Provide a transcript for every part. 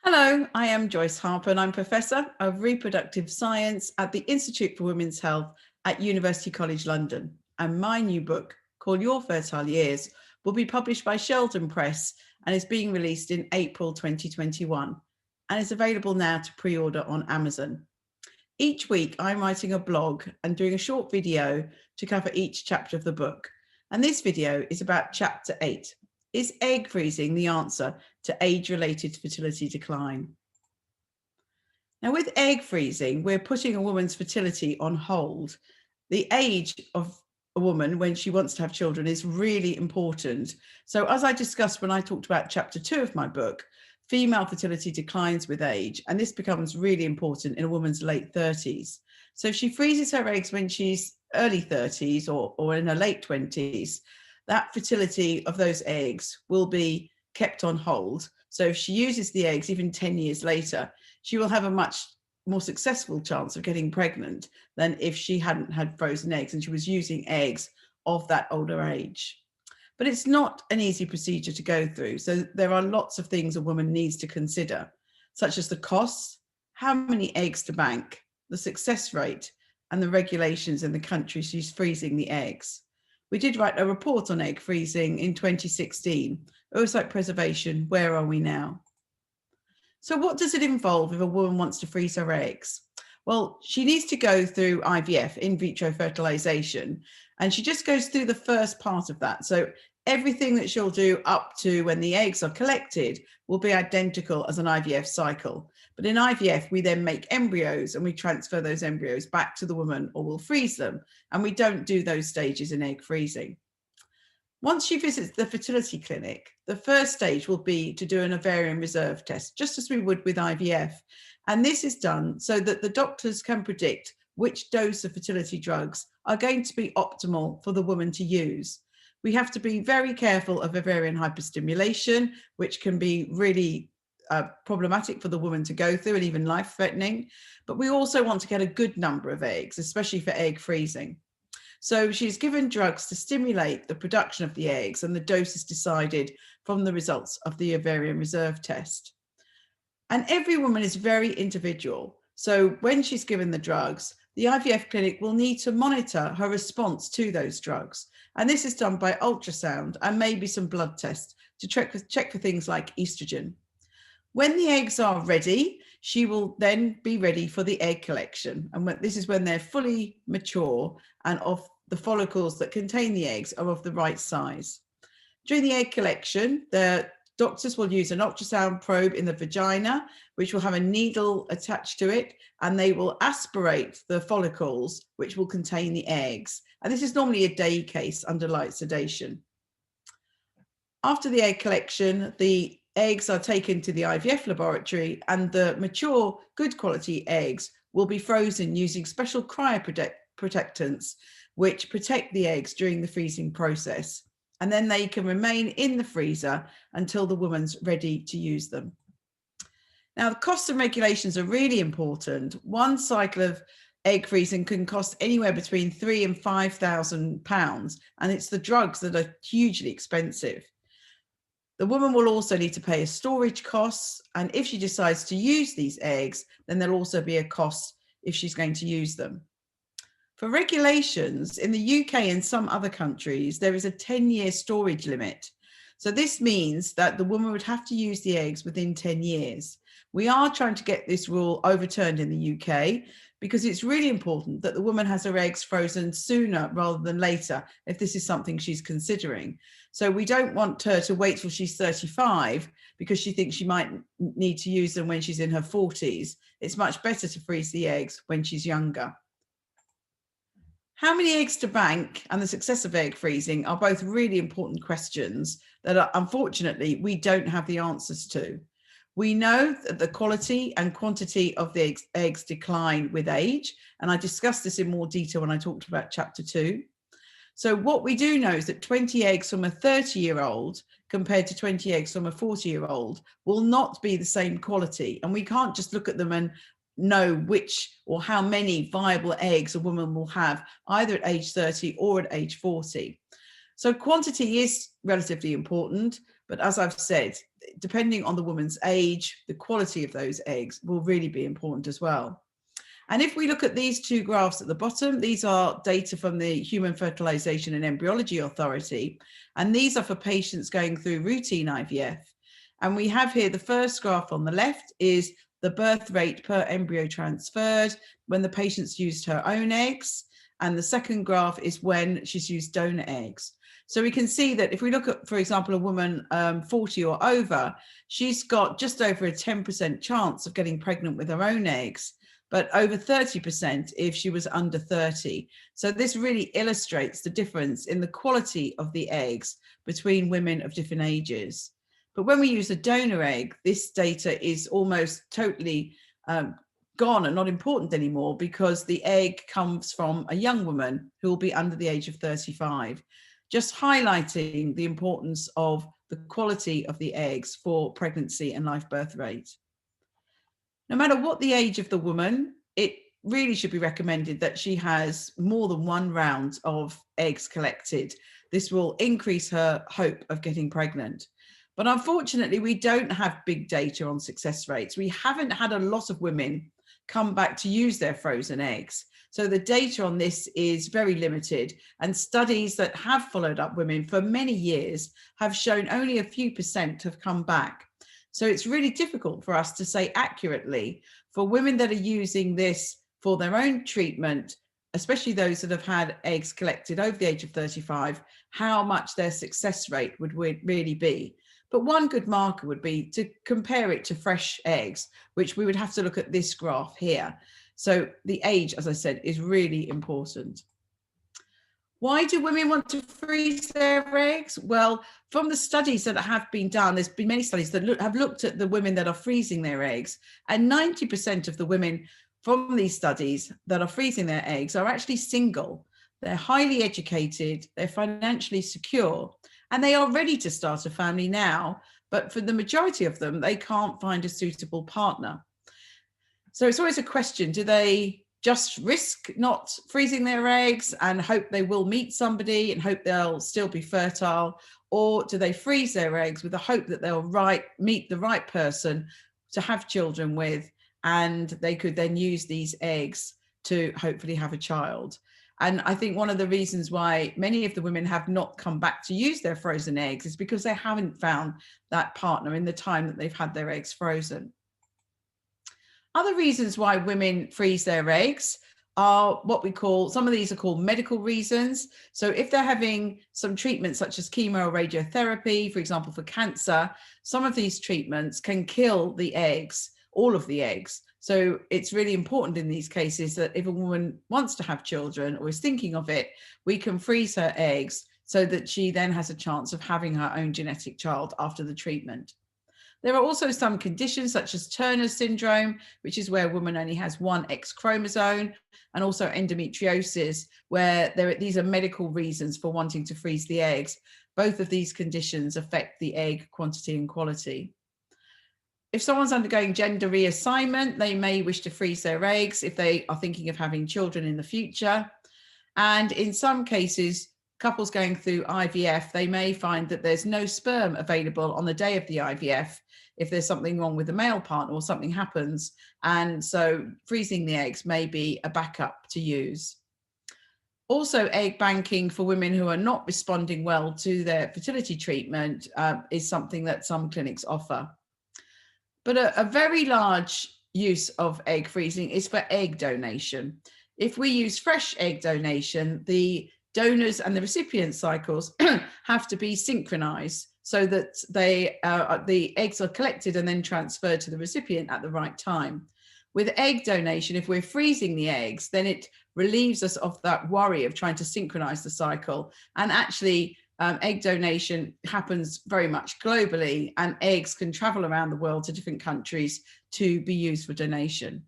Hello, I am Joyce Harper and I'm Professor of Reproductive Science at the Institute for Women's Health at University College London. And my new book, called Your Fertile Years, will be published by Sheldon Press and is being released in April 2021 and is available now to pre-order on Amazon. Each week, I'm writing a blog and doing a short video to cover each chapter of the book. And this video is about Chapter 8. Is egg freezing the answer to age-related fertility decline? Now, with egg freezing, we're putting a woman's fertility on hold. The age of a woman when she wants to have children is really important. So as I discussed when I talked about Chapter 2 of my book, female fertility declines with age, and this becomes really important in a woman's late 30s. So if she freezes her eggs when she's early 30s or in her late 20s, that fertility of those eggs will be kept on hold. So if she uses the eggs even 10 years later, she will have a much more successful chance of getting pregnant than if she hadn't had frozen eggs and she was using eggs of that older age. But it's not an easy procedure to go through. So there are lots of things a woman needs to consider, such as the costs, how many eggs to bank, the success rate, and the regulations in the country she's freezing the eggs. We did write a report on egg freezing in 2016. Oocyte preservation, where are we now? So what does it involve if a woman wants to freeze her eggs? Well, she needs to go through IVF, in vitro fertilization, and she just goes through the first part of that. So everything that she'll do up to when the eggs are collected will be identical as an IVF cycle. But in IVF, we then make embryos and we transfer those embryos back to the woman, or we'll freeze them. And we don't do those stages in egg freezing. Once she visits the fertility clinic, the first stage will be to do an ovarian reserve test, just as we would with IVF. And this is done so that the doctors can predict which dose of fertility drugs are going to be optimal for the woman to use. We have to be very careful of ovarian hyperstimulation, which can be really problematic for the woman to go through and even life-threatening. But we also want to get a good number of eggs, especially for egg freezing. So she's given drugs to stimulate the production of the eggs, and the dose is decided from the results of the ovarian reserve test. And every woman is very individual. So when she's given the drugs, the IVF clinic will need to monitor her response to those drugs. And this is done by ultrasound and maybe some blood tests to check for things like estrogen. When the eggs are ready, she will then be ready for the egg collection. And this is when they're fully mature and of the follicles that contain the eggs are of the right size. During the egg collection, the doctors will use an ultrasound probe in the vagina, which will have a needle attached to it, and they will aspirate the follicles, which will contain the eggs. And this is normally a day case under light sedation. After the egg collection, the eggs are taken to the IVF laboratory, and the mature, good quality eggs will be frozen using special cryoprotectants, which protect the eggs during the freezing process. And then they can remain in the freezer until the woman's ready to use them. Now, the costs and regulations are really important. One cycle of egg freezing can cost anywhere between £3,000 and £5,000, and it's the drugs that are hugely expensive. The woman will also need to pay a storage costs, and if she decides to use these eggs, then there'll also be a cost if she's going to use them. For regulations, in the UK and some other countries, there is a 10-year storage limit. So this means that the woman would have to use the eggs within 10 years. We are trying to get this rule overturned in the UK because it's really important that the woman has her eggs frozen sooner rather than later if this is something she's considering. So we don't want her to wait till she's 35 because she thinks she might need to use them when she's in her 40s. It's much better to freeze the eggs when she's younger. How many eggs to bank and the success of egg freezing are both really important questions that unfortunately we don't have the answers to. We know that the quality and quantity of the eggs decline with age, and I discussed this in more detail when I talked about Chapter 2. So what we do know is that 20 eggs from a 30-year-old compared to 20 eggs from a 40-year-old will not be the same quality, and we can't just look at them and know which or how many viable eggs a woman will have either at age 30 or at age 40. So quantity is relatively important, but as I've said, depending on the woman's age, the quality of those eggs will really be important as well. And if we look at these two graphs at the bottom, these are data from the Human Fertilization and Embryology Authority. And these are for patients going through routine IVF. And we have here the first graph on the left is the birth rate per embryo transferred when the patient's used her own eggs. And the second graph is when she's used donor eggs. So we can see that if we look at, for example, a woman 40 or over, she's got just over a 10% chance of getting pregnant with her own eggs, but over 30% if she was under 30. So this really illustrates the difference in the quality of the eggs between women of different ages. But when we use a donor egg, this data is almost totally gone and not important anymore, because the egg comes from a young woman who will be under the age of 35, just highlighting the importance of the quality of the eggs for pregnancy and live birth rate. No matter what the age of the woman, it really should be recommended that she has more than one round of eggs collected. This will increase her hope of getting pregnant. But unfortunately, we don't have big data on success rates. We haven't had a lot of women come back to use their frozen eggs. So the data on this is very limited, and studies that have followed up women for many years have shown only a few % have come back. So it's really difficult for us to say accurately for women that are using this for their own treatment, especially those that have had eggs collected over the age of 35, how much their success rate would really be. But one good marker would be to compare it to fresh eggs, which we would have to look at this graph here. So the age, as I said, is really important. Why do women want to freeze their eggs? Well, from the studies that have been done, there's been many studies that have looked at the women that are freezing their eggs, and 90% of the women from these studies that are freezing their eggs are actually single. They're highly educated, they're financially secure, and they are ready to start a family now, but for the majority of them, they can't find a suitable partner. So it's always a question, do they just risk not freezing their eggs and hope they will meet somebody and hope they'll still be fertile? Or do they freeze their eggs with the hope that they'll meet the right person to have children with, and they could then use these eggs to hopefully have a child? And I think one of the reasons why many of the women have not come back to use their frozen eggs is because they haven't found that partner in the time that they've had their eggs frozen. Other reasons why women freeze their eggs are what we call, some of these are called medical reasons. So if they're having some treatments such as chemo or radiotherapy, for example, for cancer, some of these treatments can kill the eggs, all of the eggs. So it's really important in these cases that if a woman wants to have children or is thinking of it, we can freeze her eggs so that she then has a chance of having her own genetic child after the treatment. There are also some conditions such as Turner syndrome, which is where a woman only has one X chromosome, and also endometriosis, where these are medical reasons for wanting to freeze the eggs. Both of these conditions affect the egg quantity and quality. If someone's undergoing gender reassignment, they may wish to freeze their eggs if they are thinking of having children in the future. And in some cases, couples going through IVF, they may find that there's no sperm available on the day of the IVF if there's something wrong with the male partner or something happens. And so freezing the eggs may be a backup to use. Also, egg banking for women who are not responding well to their fertility treatment is something that some clinics offer. But a very large use of egg freezing is for egg donation. If we use fresh egg donation, the donors and the recipient cycles have to be synchronized so that the eggs are collected and then transferred to the recipient at the right time. With egg donation, if we're freezing the eggs, then it relieves us of that worry of trying to synchronize the cycle. And actually, egg donation happens very much globally, and eggs can travel around the world to different countries to be used for donation.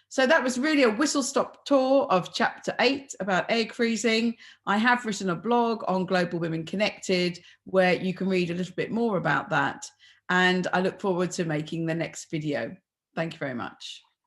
So that was really a whistle-stop tour of chapter 8 about egg freezing. I have written a blog on Global Women Connected where you can read a little bit more about that. And I look forward to making the next video. Thank you very much.